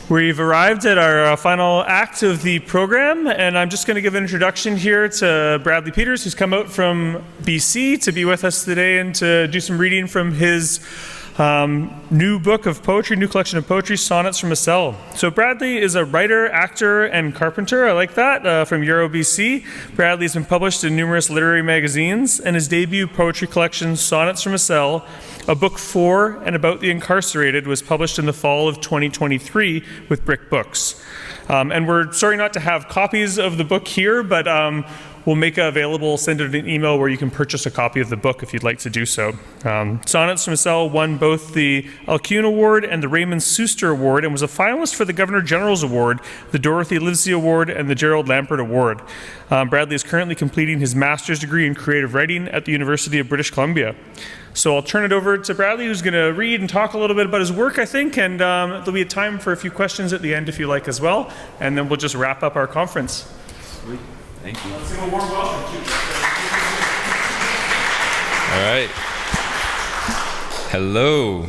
We've arrived at our final act of the program, and I'm just going to give an introduction here to Bradley Peters, who's come out from BC to be with us today and to do some reading from his new book of poetry, new collection of poetry, Sonnets from a Cell. So Bradley is a writer, actor, and carpenter. I like that, from Euro, BC. Bradley's been published in numerous literary magazines, and his debut poetry collection, Sonnets from a Cell, a book for and about the incarcerated, was published in the fall of 2023 with Brick Books. And we're sorry not to have copies of the book here, but we'll make it available, send it an email where you can purchase a copy of the book if you'd like to do so. Sonnets from a Cell won both the Alcuin Award and the Raymond Suster Award and was a finalist for the Governor General's Award, the Dorothy Livesey Award, and the Gerald Lampert Award. Bradley is currently completing his master's degree in creative writing at the University of British Columbia. So I'll turn it over to Bradley, who's going to read and talk a little bit about his work, I think, and there'll be a time for a few questions at the end if you like as well, and then we'll just wrap up our conference. Sweet. Thank you. Let's give a warm welcome. All right. Hello.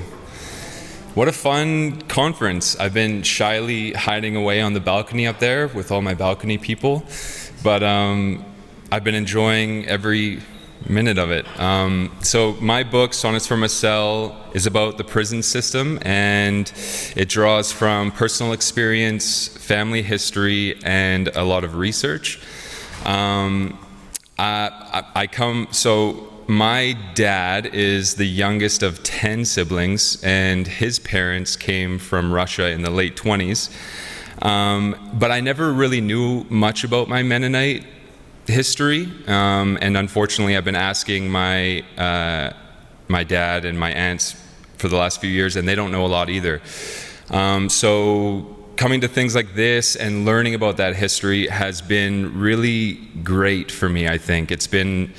What a fun conference. I've been shyly hiding away on the balcony up there with all my balcony people, but I've been enjoying every minute of it. So my book, Sonnets from a Cell, is about the prison system, and it draws from personal experience, family history, and a lot of research. So my dad is the youngest of 10 siblings, and his parents came from Russia in the late 20s. But I never really knew much about my Mennonite history, and unfortunately I've been asking my dad and my aunts for the last few years, and they don't know a lot either. So coming to things like this and learning about that history has been really great for me, I think. It's been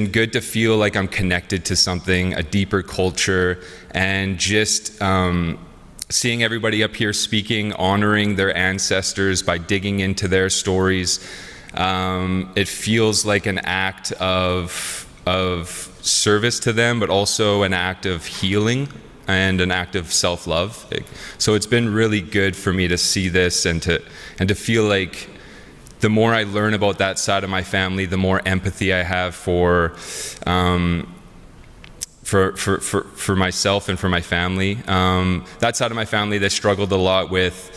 good to feel like I'm connected to something, a deeper culture, and just seeing everybody up here speaking, honoring their ancestors by digging into their stories. It feels like an act of service to them, but also an act of healing and an act of self-love. So it's been really good for me to see this and to feel like the more I learn about that side of my family, the more empathy I have for myself and for my family. That side of my family, they struggled a lot with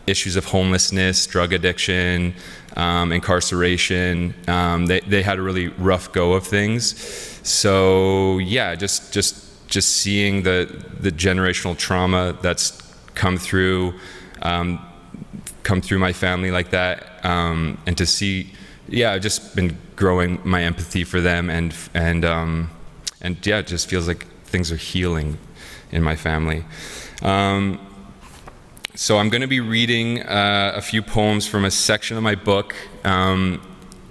issues of homelessness, drug addiction, incarceration. They had a really rough go of things. So yeah, just seeing the generational trauma that's come through my family like that, and to see, yeah, I've just been growing my empathy for them, and yeah, it just feels like things are healing in my family. So I'm going to be reading a few poems from a section of my book, and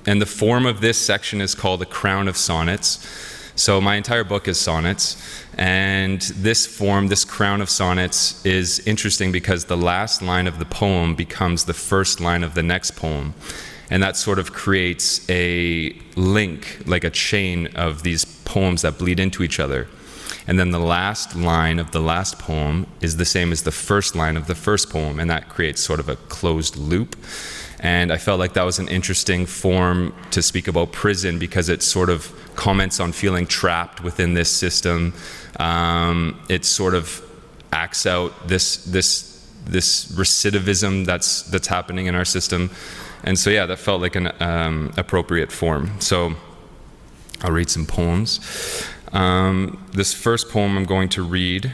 the form of this section is called A Crown of Sonnets. So my entire book is sonnets, and this form, this crown of sonnets, is interesting because the last line of the poem becomes the first line of the next poem, and that sort of creates a link, like a chain of these poems that bleed into each other. And then the last line of the last poem is the same as the first line of the first poem, and that creates sort of a closed loop. And I felt like that was an interesting form to speak about prison because it sort of comments on feeling trapped within this system. It sort of acts out this recidivism that's happening in our system. And so yeah, that felt like an appropriate form. So I'll read some poems. This first poem I'm going to read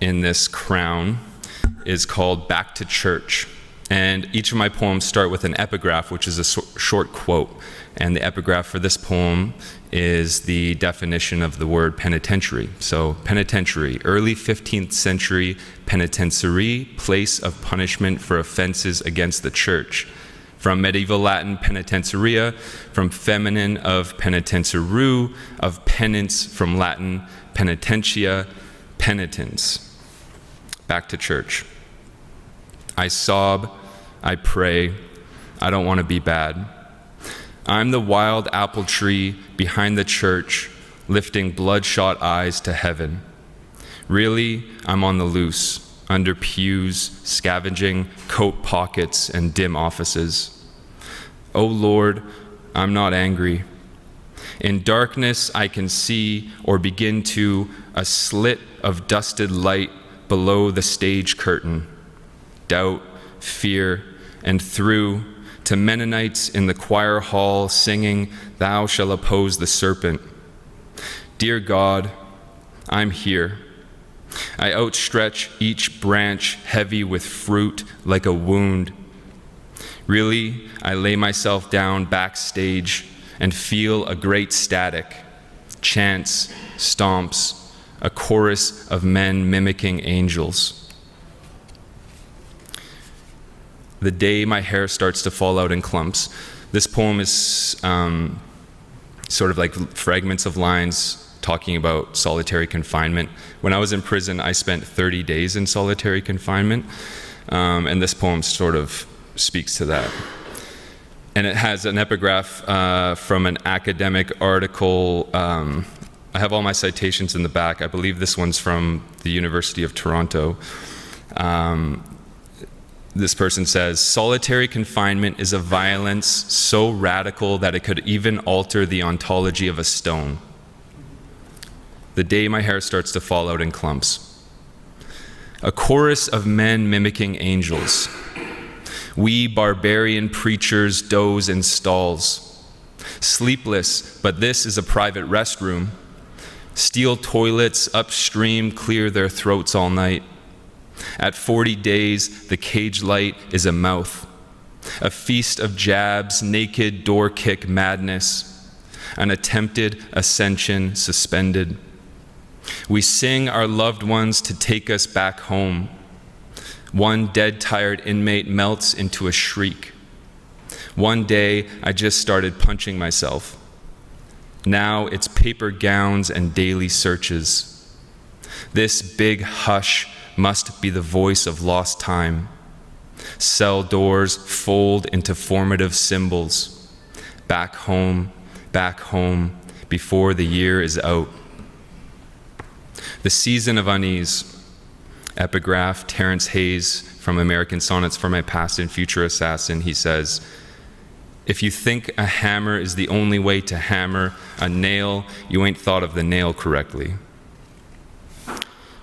in this crown is called Back to Church. And each of my poems start with an epigraph, which is a short quote. And the epigraph for this poem is the definition of the word penitentiary. So penitentiary, early 15th century penitentiary, place of punishment for offenses against the church. From medieval Latin penitentiaria, from feminine of penitentiaru, of penance from Latin penitentia, penitence. Back to church. I sob, I pray, I don't want to be bad. I'm the wild apple tree behind the church, lifting bloodshot eyes to heaven. Really, I'm on the loose. under pews, scavenging coat pockets and dim offices. O Lord, I'm not angry. In darkness I can see or begin to a slit of dusted light below the stage curtain. Doubt, fear, and through to Mennonites in the choir hall singing, Thou shalt oppose the serpent. Dear God, I'm here. I outstretch each branch heavy with fruit like a wound. Really, I lay myself down backstage and feel a great static, chants, stomps, a chorus of men mimicking angels. The day my hair starts to fall out in clumps. This poem is sort of like fragments of lines talking about solitary confinement. When I was in prison, I spent 30 days in solitary confinement, and this poem sort of speaks to that. And it has an epigraph from an academic article. I have all my citations in the back. I believe this one's from the University of Toronto. This person says, solitary confinement is a violence so radical that it could even alter the ontology of a stone. The day my hair starts to fall out in clumps. A chorus of men mimicking angels. We barbarian preachers doze in stalls. Sleepless, but this is a private restroom. Steel toilets upstream clear their throats all night. At 40 days, the cage light is a mouth. A feast of jabs, naked door kick madness. An attempted ascension suspended. We sing our loved ones to take us back home. One dead, tired inmate melts into a shriek. One day, I just started punching myself. Now it's paper gowns and daily searches. This big hush must be the voice of lost time. Cell doors fold into formative symbols. Back home, before the year is out. The season of unease. Epigraph, Terence Hayes from American Sonnets for My Past and Future Assassin. He says, if you think a hammer is the only way to hammer a nail, you ain't thought of the nail correctly.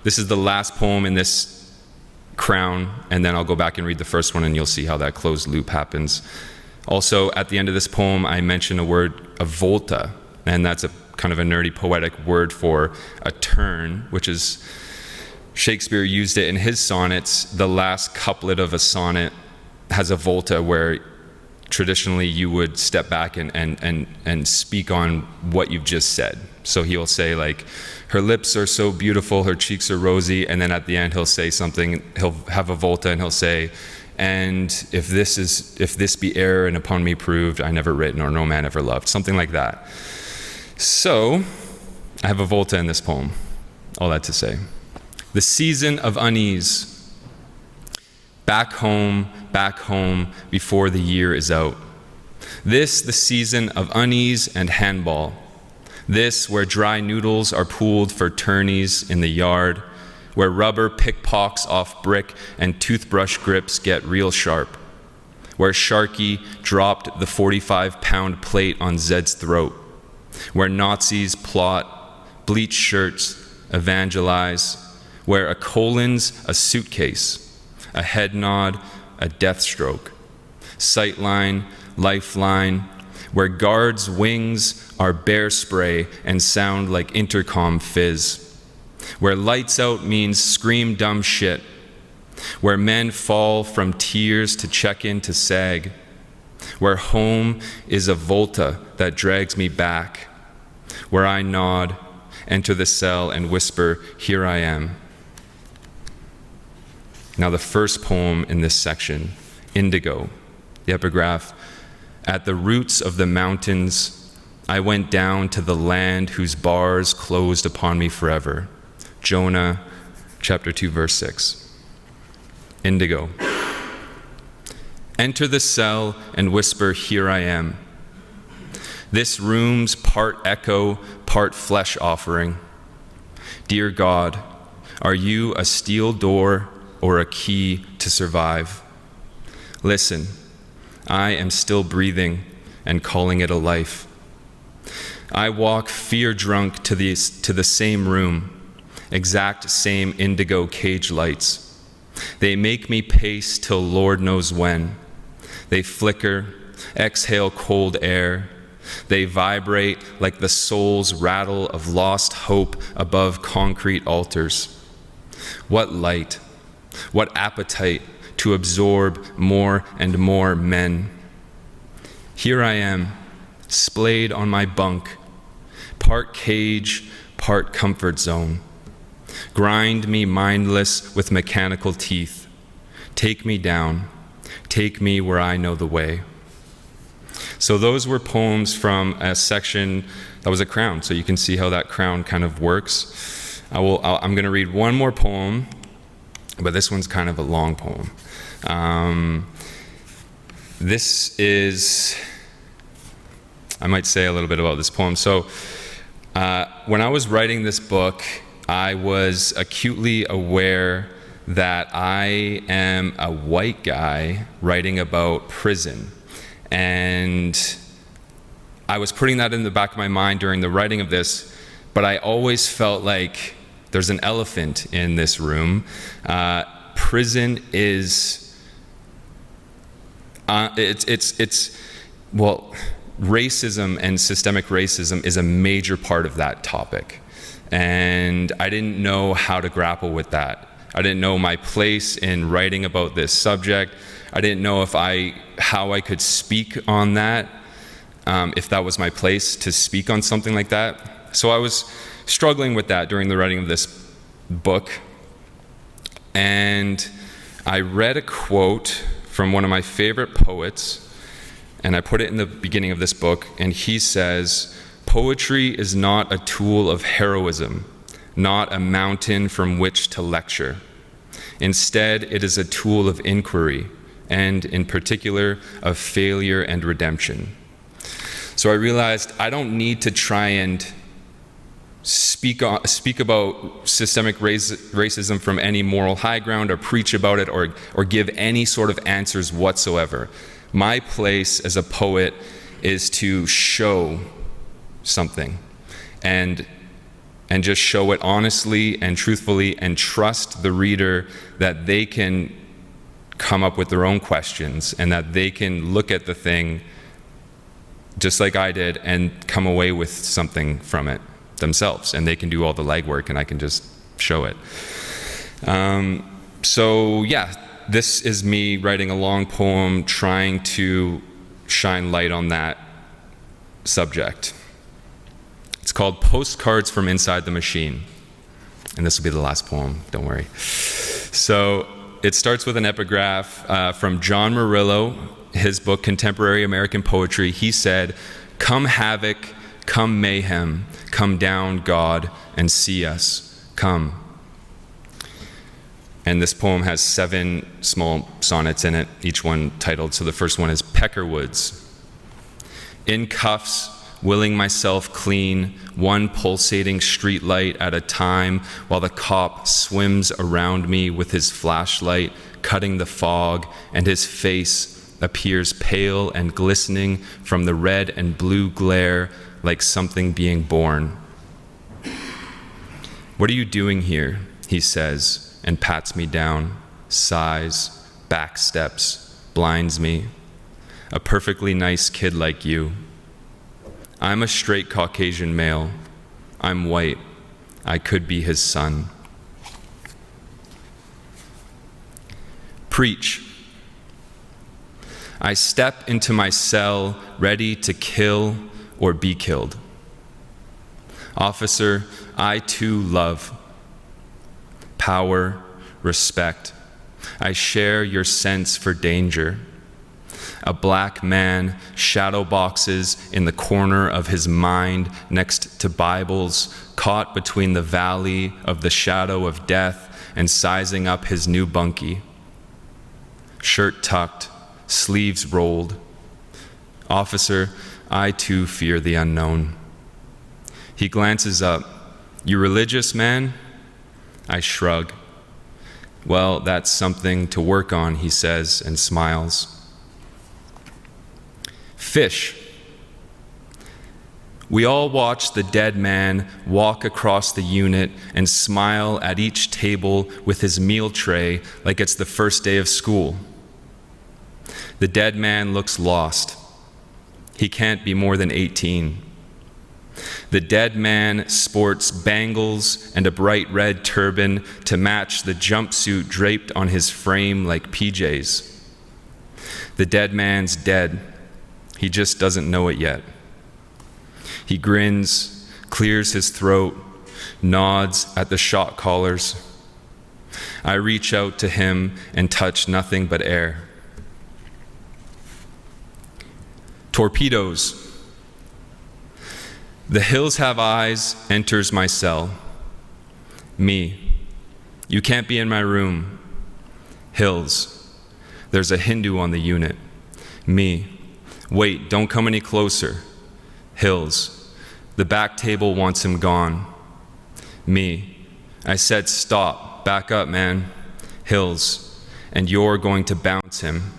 This is the last poem in this crown, and then I'll go back and read the first one and you'll see how that closed loop happens. Also, at the end of this poem, I mention a word, a volta, and that's a kind of a nerdy poetic word for a turn, which is, Shakespeare used it in his sonnets. The last couplet of a sonnet has a volta where traditionally you would step back and speak on what you've just said. So he'll say like, her lips are so beautiful, her cheeks are rosy, and then at the end he'll say something, he'll have a volta and he'll say, and if this be error and upon me proved, I never writ nor no man ever loved, something like that. So I have a volta in this poem, all that to say. The season of unease. Back home, before the year is out. This, the season of unease and handball. This, where dry noodles are pooled for tourneys in the yard, where rubber pickpocks off brick and toothbrush grips get real sharp, where Sharky dropped the 45-pound plate on Zed's throat, where Nazis plot, bleach shirts, evangelize, where a colon's a suitcase, a head nod, a death stroke, sightline, lifeline, where guards' wings are bear spray and sound like intercom fizz, where lights out means scream dumb shit, where men fall from tears to check in to sag, where home is a volta that drags me back, where I nod, enter the cell and whisper, here I am. Now the first poem in this section, Indigo, the epigraph, at the roots of the mountains, I went down to the land whose bars closed upon me forever. Jonah, chapter 2, verse 6. Indigo. Enter the cell and whisper, here I am. This room's part echo, part flesh offering. Dear God, are you a steel door, or a key to survive. Listen, I am still breathing and calling it a life. I walk fear-drunk to the same room, exact same indigo cage lights. They make me pace till Lord knows when. They flicker, exhale cold air. They vibrate like the soul's rattle of lost hope above concrete altars. What light, what appetite to absorb more and more men. Here I am, splayed on my bunk, part cage, part comfort zone. Grind me mindless with mechanical teeth. Take me down, take me where I know the way. So those were poems from a section that was a crown, so you can see how that crown kind of works. I'm going to read one more poem, but this one's kind of a long poem. This is, I might say a little bit about this poem. So when I was writing this book, I was acutely aware that I am a white guy writing about prison. And I was putting that in the back of my mind during the writing of this, but I always felt like there's an elephant in this room. Prison is, racism and systemic racism is a major part of that topic. And I didn't know how to grapple with that. I didn't know my place in writing about this subject. I didn't know how I could speak on that, if that was my place to speak on something like that. So I was struggling with that during the writing of this book. And I read a quote from one of my favorite poets, and I put it in the beginning of this book, and he says, "Poetry is not a tool of heroism, not a mountain from which to lecture. Instead, it is a tool of inquiry, and in particular, of failure and redemption." So I realized I don't need to try and speak about systemic racism from any moral high ground, or preach about it, or give any sort of answers whatsoever. My place as a poet is to show something, and just show it honestly and truthfully, and trust the reader that they can come up with their own questions, and that they can look at the thing just like I did and come away with something from it themselves, and they can do all the legwork and I can just show it. So yeah, this is me writing a long poem trying to shine light on that subject. It's called Postcards from Inside the Machine. And this will be the last poem, don't worry. So it starts with an epigraph from John Murillo, his book, Contemporary American Poetry. He said, "Come havoc, come mayhem, come down, God, and see us. Come." And this poem has 7 small sonnets in it, each one titled. So the first one is Peckerwoods. In cuffs, willing myself clean, one pulsating street light at a time, while the cop swims around me with his flashlight, cutting the fog, and his face appears pale and glistening from the red and blue glare, like something being born. "What are you doing here?" he says, and pats me down, sighs, backsteps, blinds me. "A perfectly nice kid like you. I'm a straight Caucasian male. I'm white. I could be his son." Preach. I step into my cell ready to kill or be killed. Officer, I too love. Power, respect. I share your sense for danger. A black man shadow boxes in the corner of his mind next to Bibles, caught between the valley of the shadow of death and sizing up his new bunkie. Shirt tucked, sleeves rolled. Officer, I too fear the unknown. He glances up. "You religious, man?" I shrug. Well, that's something to work on, he says and smiles. Fish. We all watch the dead man walk across the unit and smile at each table with his meal tray like it's the first day of school. The dead man looks lost. He can't be more than 18. The dead man sports bangles and a bright red turban to match the jumpsuit draped on his frame like PJs. The dead man's dead. He just doesn't know it yet. He grins, clears his throat, nods at the shot collars. I reach out to him and touch nothing but air. Torpedoes. The hills have eyes enters my cell. Me. You can't be in my room. Hills. There's a Hindu on the unit. Me. Wait, don't come any closer. Hills. The back table wants him gone. Me. I said stop, back up, man. Hills. And you're going to bounce him.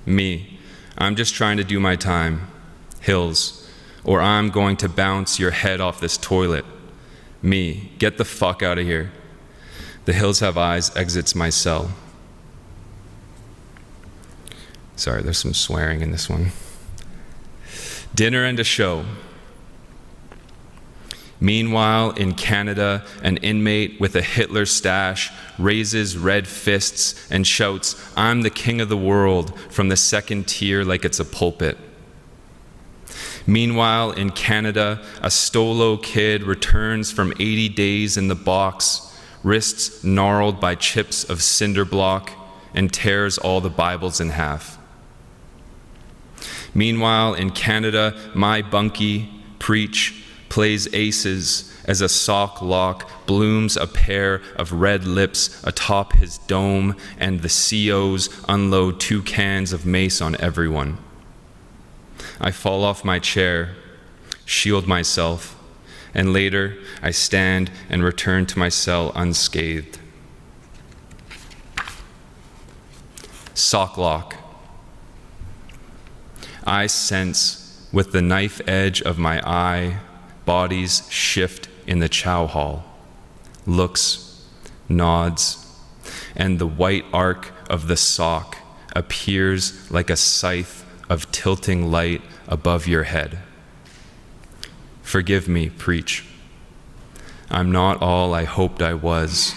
Me. I'm just trying to do my time. Hills. Or I'm going to bounce your head off this toilet. Me. Get the fuck out of here. The hills have eyes exits my cell. Sorry, there's some swearing in this one. Dinner and a show. Meanwhile, in Canada, an inmate with a Hitler stash raises red fists and shouts, "I'm the king of the world," from the second tier like it's a pulpit. Meanwhile, in Canada, a Stolo kid returns from 80 days in the box, wrists gnarled by chips of cinder block, and tears all the Bibles in half. Meanwhile, in Canada, my bunkie, Preach, plays aces as a sock lock blooms a pair of red lips atop his dome, and the COs unload 2 cans of mace on everyone. I fall off my chair, shield myself, and later I stand and return to my cell unscathed. Sock lock. I sense with the knife edge of my eye bodies shift in the chow hall, looks, nods, and the white arc of the sock appears like a scythe of tilting light above your head. Forgive me, Preach. I'm not all I hoped I was.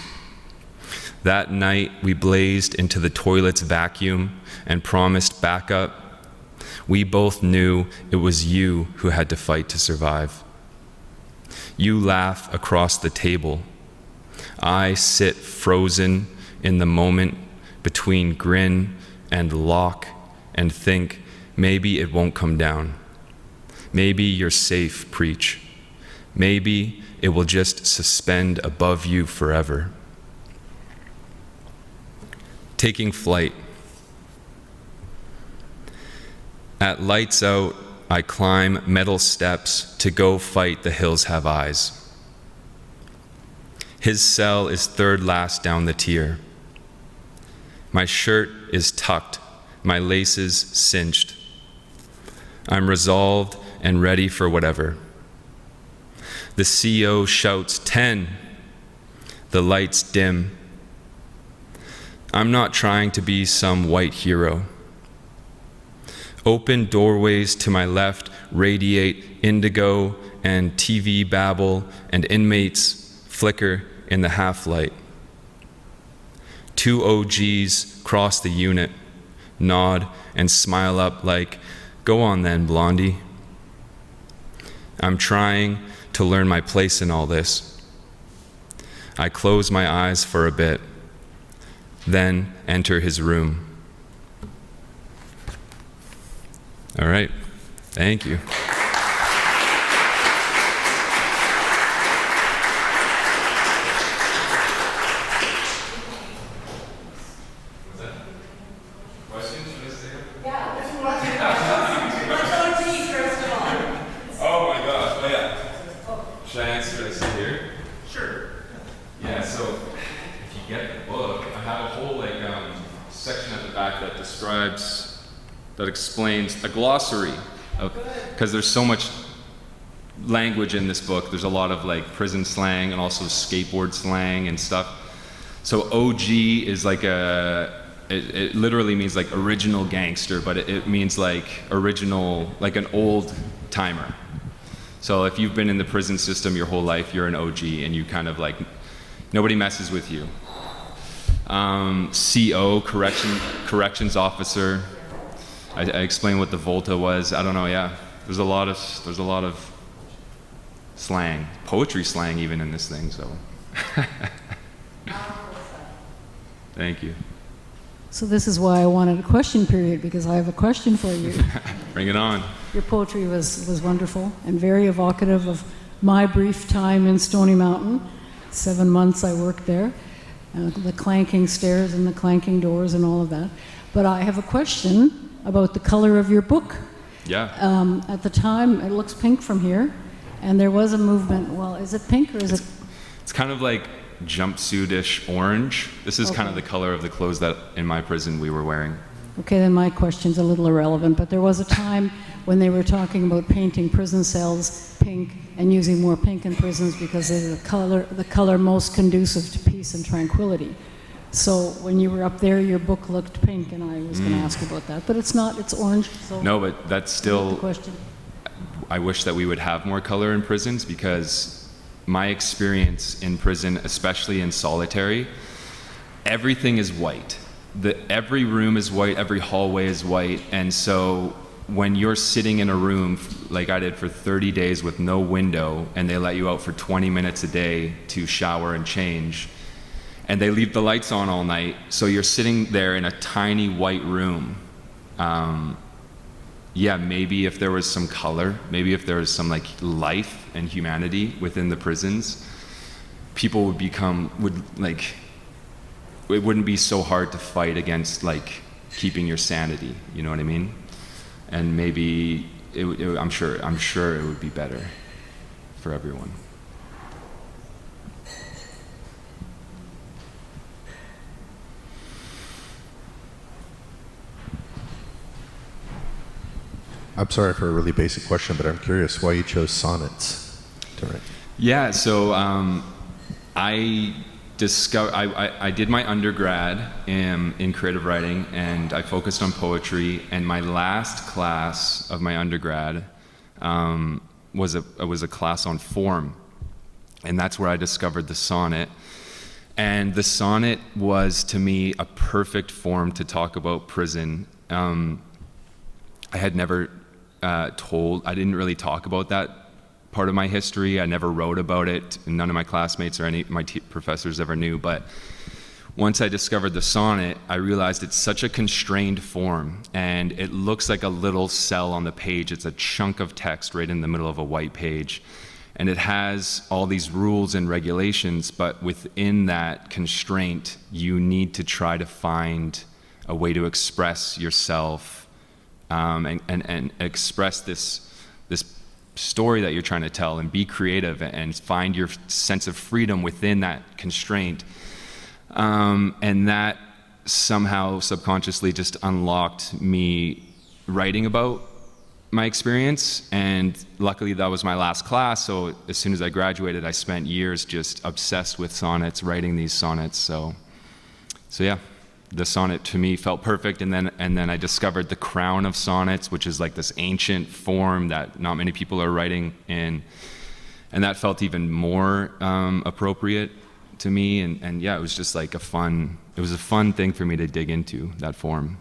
That night we blazed into the toilet's vacuum and promised backup. We both knew it was you who had to fight to survive. You laugh across the table. I sit frozen in the moment between grin and lock and think maybe it won't come down. Maybe you're safe, Preach. Maybe it will just suspend above you forever. Taking flight. At lights out, I climb metal steps to go fight the hills have eyes. His cell is third last down the tier. My shirt is tucked, my laces cinched. I'm resolved and ready for whatever. The CO shouts 10. The lights dim. I'm not trying to be some white hero. Open doorways to my left radiate indigo and TV babble, and inmates flicker in the half-light. 2 OGs cross the unit, nod, and smile up like, "Go on then, Blondie." I'm trying to learn my place in all this. I close my eyes for a bit, then enter his room. All right, thank you. Should I answer this here? Sure. Yeah, so if you get the book, I section at the back that explains a glossary, because there's so much language in this book. There's a lot of like prison slang and also skateboard slang and stuff. So OG is like it literally means like original gangster, but it means like original, like an old timer. So if you've been in the prison system your whole life, you're an OG, and you kind of like, nobody messes with you. CO, corrections officer. I explained what the Volta was. I don't know, yeah. There's a lot of slang, poetry slang even in this thing, so. Thank you. So this is why I wanted a question period, because I have a question for you. Bring it on. Your poetry was wonderful and very evocative of my brief time in Stony Mountain. 7 months I worked there, the clanking stairs and the clanking doors and all of that. But I have a question about the color of your book. Yeah. At the time, it looks pink from here, and there was a movement. Well, is it pink or is it? It's kind of like jumpsuit-ish orange. This is kind of the color of the clothes that in my prison we were wearing. Okay, then my question's a little irrelevant, but there was a time when they were talking about painting prison cells pink and using more pink in prisons because they're the color most conducive to peace and tranquility. So when you were up there, your book looked pink, and I was going to ask about that, but it's not, it's orange. So no, but that's still, the question. I wish that we would have more color in prisons, because my experience in prison, especially in solitary, everything is white. Every room is white, every hallway is white, and so when you're sitting in a room, like I did for 30 days with no window, and they let you out for 20 minutes a day to shower and change, and they leave the lights on all night, so you're sitting there in a tiny white room. Yeah, maybe if there was some color, maybe if there was some like life and humanity within the prisons, people it wouldn't be so hard to fight against like keeping your sanity, you know what I mean? And maybe I'm sure it would be better for everyone. I'm sorry for a really basic question, but I'm curious why you chose sonnets to write. Yeah, so I did my undergrad in creative writing, and I focused on poetry. And my last class of my undergrad was a class on form, and that's where I discovered the sonnet. And the sonnet was, to me, a perfect form to talk about prison. I had never I didn't really talk about that part of my history. I never wrote about it. None of my classmates or any of my professors ever knew. But once I discovered the sonnet, I realized it's such a constrained form, and it looks like a little cell on the page. It's a chunk of text right in the middle of a white page. And it has all these rules and regulations, but within that constraint, you need to try to find a way to express yourself and express this story that you're trying to tell, and be creative and find your sense of freedom within that constraint. And that somehow subconsciously just unlocked me writing about my experience. And luckily that was my last class, so as soon as I graduated, I spent years just obsessed with sonnets, writing these sonnets. So yeah. The sonnet to me felt perfect, and then I discovered the crown of sonnets, which is like this ancient form that not many people are writing in, and that felt even more appropriate to me. And yeah, it was just like a fun thing for me to dig into, that form.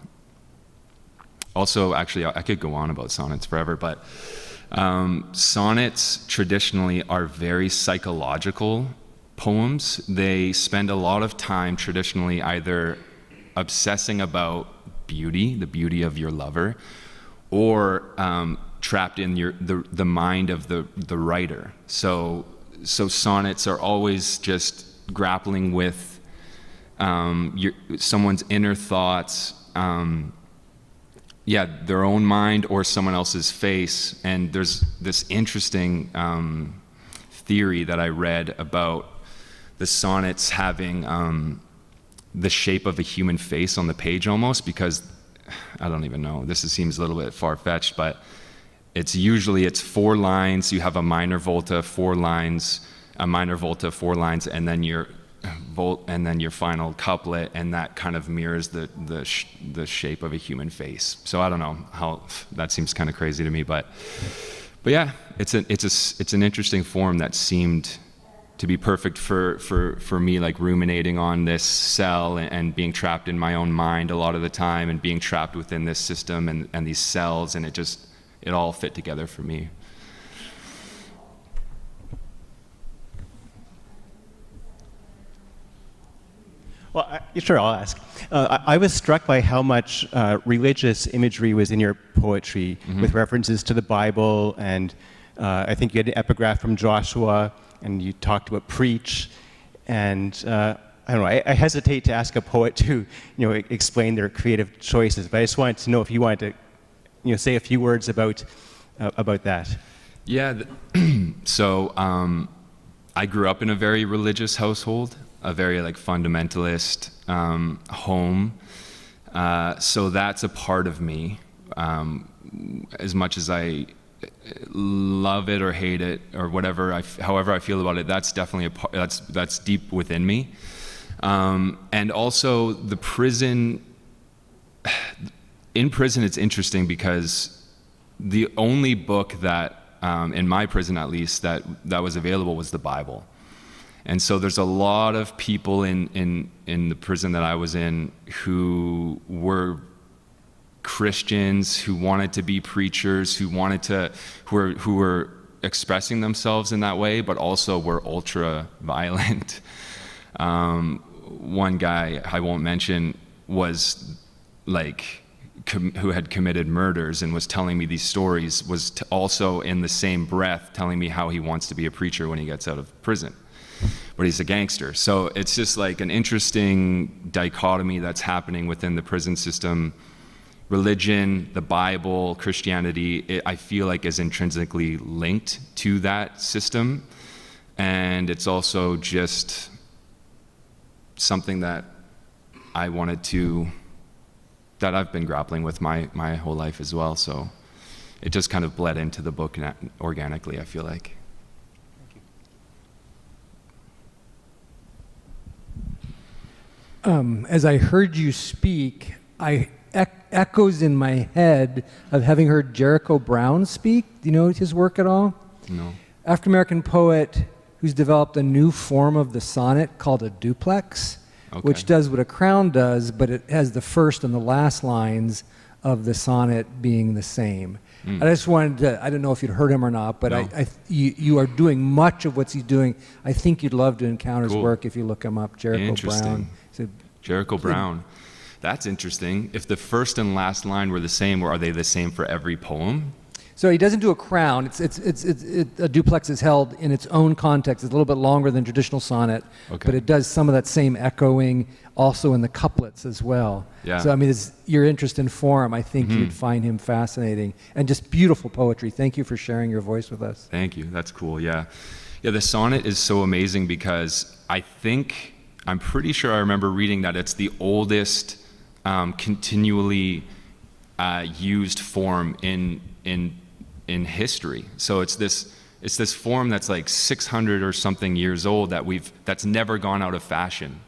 Also, actually, I could go on about sonnets forever, but sonnets traditionally are very psychological poems. They spend a lot of time traditionally either obsessing about beauty, the beauty of your lover, or trapped in the mind of the writer. So sonnets are always just grappling with someone's inner thoughts, their own mind or someone else's face. And there's this interesting theory that I read about the sonnets having the shape of a human face on the page almost, because I don't even know, seems a little bit far-fetched, but it's 4 lines, you have a minor volta, 4 lines, a minor volta, 4 lines, and then your final couplet, and that kind of mirrors the shape of a human face. So I don't know how, that seems kind of crazy to me, but yeah, it's an interesting form that seemed to be perfect for me, like ruminating on this cell and being trapped in my own mind a lot of the time, and being trapped within this system and these cells, and it all fit together for me. Well, sure, I'll ask. I was struck by how much religious imagery was in your poetry, with references to the Bible, and I think you had an epigraph from Joshua, and you talked about preach, and I don't know, I hesitate to ask a poet to, explain their creative choices, but I just wanted to know if you wanted to, say a few words about that. Yeah, so I grew up in a very religious household, a very fundamentalist home. So that's a part of me. As much as I love it or hate it or whatever, however I feel about it, that's definitely that's deep within me. And also the prison. In prison, it's interesting because the only book that, in my prison at least, that was available was the Bible. And so there's a lot of people in the prison that I was in who were Christians, who wanted to be preachers, who were expressing themselves in that way, but also were ultra violent. One guy I won't mention was who had committed murders and was telling me these stories, was also in the same breath telling me how he wants to be a preacher when he gets out of prison. But he's a gangster. So it's just an interesting dichotomy that's happening within the prison system. Religion, the Bible, Christianity, I feel like is intrinsically linked to that system. And it's also just something that that I've been grappling with my whole life as well. So it just kind of bled into the book organically, I feel like. As I heard you speak, echoes in my head of having heard Jericho Brown speak. Do you know his work at all? No. African-American poet who's developed a new form of the sonnet called a duplex, which does what a crown does, but it has the first and the last lines of the sonnet being the same. I just wanted to, I don't know if you'd heard him or not, but no. You are doing much of what he's doing. I think you'd love to encounter his work if you look him up, Jericho Brown. Jericho Brown. That's interesting. If the first and last line were the same, or are they the same for every poem? So he doesn't do a crown. A duplex is held in its own context. It's a little bit longer than traditional sonnet, but it does some of that same echoing also in the couplets as well. Yeah. So I mean, your interest in form, I think you'd find him fascinating, and just beautiful poetry. Thank you for sharing your voice with us. Thank you. That's cool. Yeah. Yeah, the sonnet is so amazing because I'm pretty sure I remember reading that it's the oldest continually used form in history. So it's this form that's 600 or something years old that's never gone out of fashion.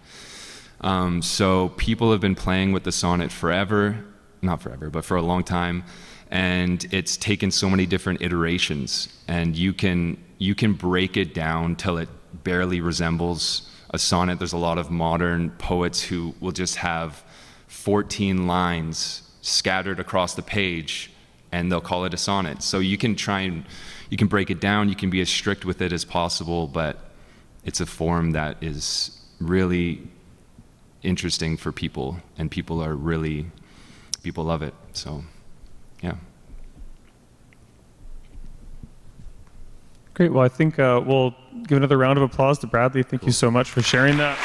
So people have been playing with the sonnet forever, not forever, but for a long time, and it's taken so many different iterations, and you can break it down till it barely resembles a sonnet. There's a lot of modern poets who will just have 14 lines scattered across the page, and they'll call it a sonnet. So you can break it down, you can be as strict with it as possible, but it's a form that is really interesting for people, and people love it. So, yeah. Great. Well, I think we'll give another round of applause to Bradley. Thank you so much for sharing that.